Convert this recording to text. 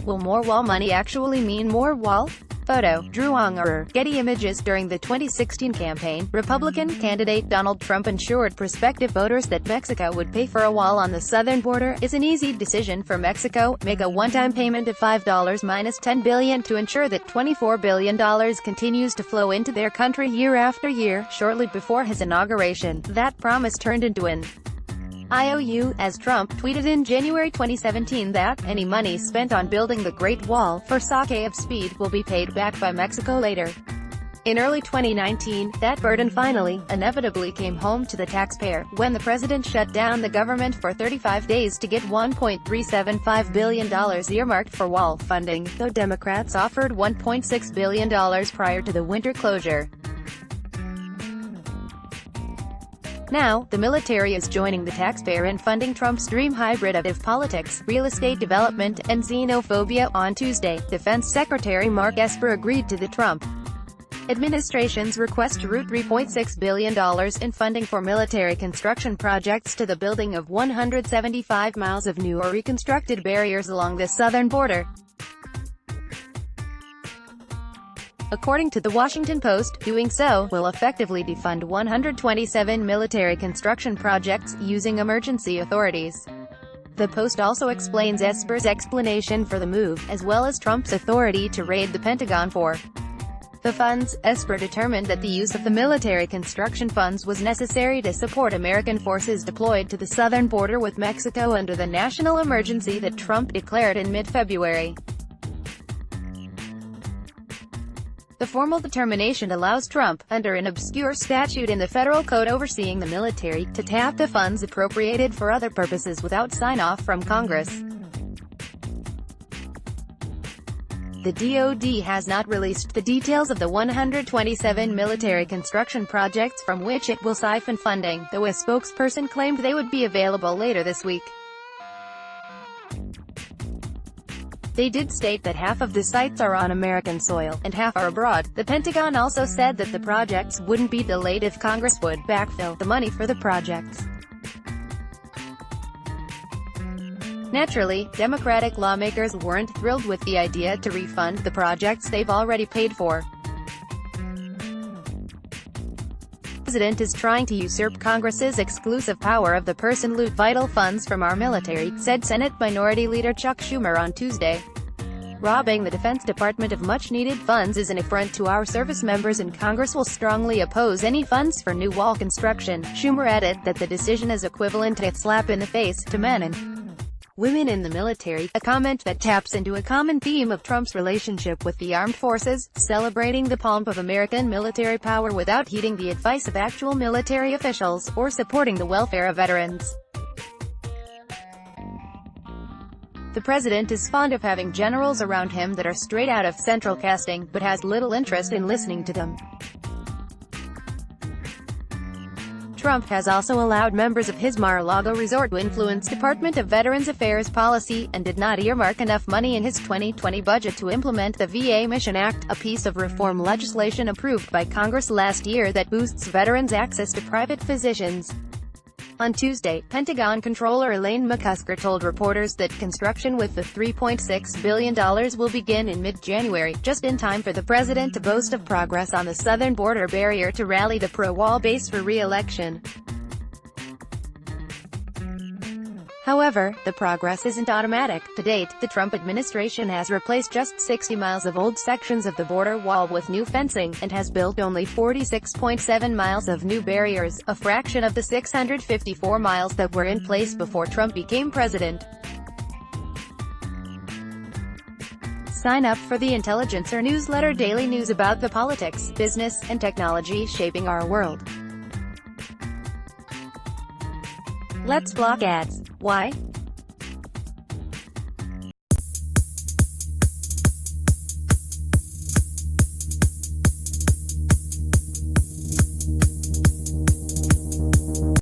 Will more wall money actually mean more wall? Photo, Drew Ungerer. Getty Images. During the 2016 campaign, Republican candidate Donald Trump assured prospective voters that Mexico would pay for a wall on the southern border. It's an easy decision for Mexico. Make a one-time payment of $5 minus $10 billion to ensure that $24 billion continues to flow into their country year after year. Shortly before his inauguration, that promise turned into an IOU, as Trump tweeted in January 2017 that any money spent on building the Great Wall, for sake of speed, will be paid back by Mexico later. In early 2019, that burden finally, inevitably came home to the taxpayer, when the president shut down the government for 35 days to get $1.375 billion earmarked for wall funding, though Democrats offered $1.6 billion prior to the winter closure. Now, the military is joining the taxpayer in funding Trump's dream hybrid of politics, real estate development, and xenophobia. On Tuesday, Defense Secretary Mark Esper agreed to the Trump administration's request to route $3.6 billion in funding for military construction projects to the building of 175 miles of new or reconstructed barriers along the southern border. According to The Washington Post, doing so will effectively defund 127 military construction projects, using emergency authorities. The Post also explains Esper's explanation for the move, as well as Trump's authority to raid the Pentagon for the funds. Esper determined that the use of the military construction funds was necessary to support American forces deployed to the southern border with Mexico under the national emergency that Trump declared in mid-February. The formal determination allows Trump, under an obscure statute in the federal code overseeing the military, to tap the funds appropriated for other purposes without sign-off from Congress. The DoD has not released the details of the 127 military construction projects from which it will siphon funding, though a spokesperson claimed they would be available later this week. They did state that half of the sites are on American soil, and half are abroad. The Pentagon also said that the projects wouldn't be delayed if Congress would backfill the money for the projects. Naturally, Democratic lawmakers weren't thrilled with the idea to refund the projects they've already paid for. The president is trying to usurp Congress's exclusive power of the purse and loot vital funds from our military, said Senate Minority Leader Chuck Schumer on Tuesday. Robbing the Defense Department of much-needed funds is an affront to our service members, and Congress will strongly oppose any funds for new wall construction. Schumer added that the decision is equivalent to a slap in the face to men and women in the military, a comment that taps into a common theme of Trump's relationship with the armed forces, celebrating the pomp of American military power without heeding the advice of actual military officials, or supporting the welfare of veterans. The president is fond of having generals around him that are straight out of central casting, but has little interest in listening to them. Trump has also allowed members of his Mar-a-Lago resort to influence Department of Veterans Affairs policy, and did not earmark enough money in his 2020 budget to implement the VA Mission Act, a piece of reform legislation approved by Congress last year that boosts veterans' access to private physicians. On Tuesday, Pentagon Controller Elaine McCusker told reporters that construction with the $3.6 billion will begin in mid-January, just in time for the president to boast of progress on the southern border barrier to rally the pro-wall base for re-election. However, the progress isn't automatic. To date, the Trump administration has replaced just 60 miles of old sections of the border wall with new fencing, and has built only 46.7 miles of new barriers, a fraction of the 654 miles that were in place before Trump became president. Sign up for the Intelligencer newsletter, daily news about the politics, business, and technology shaping our world. Let's block ads. Why?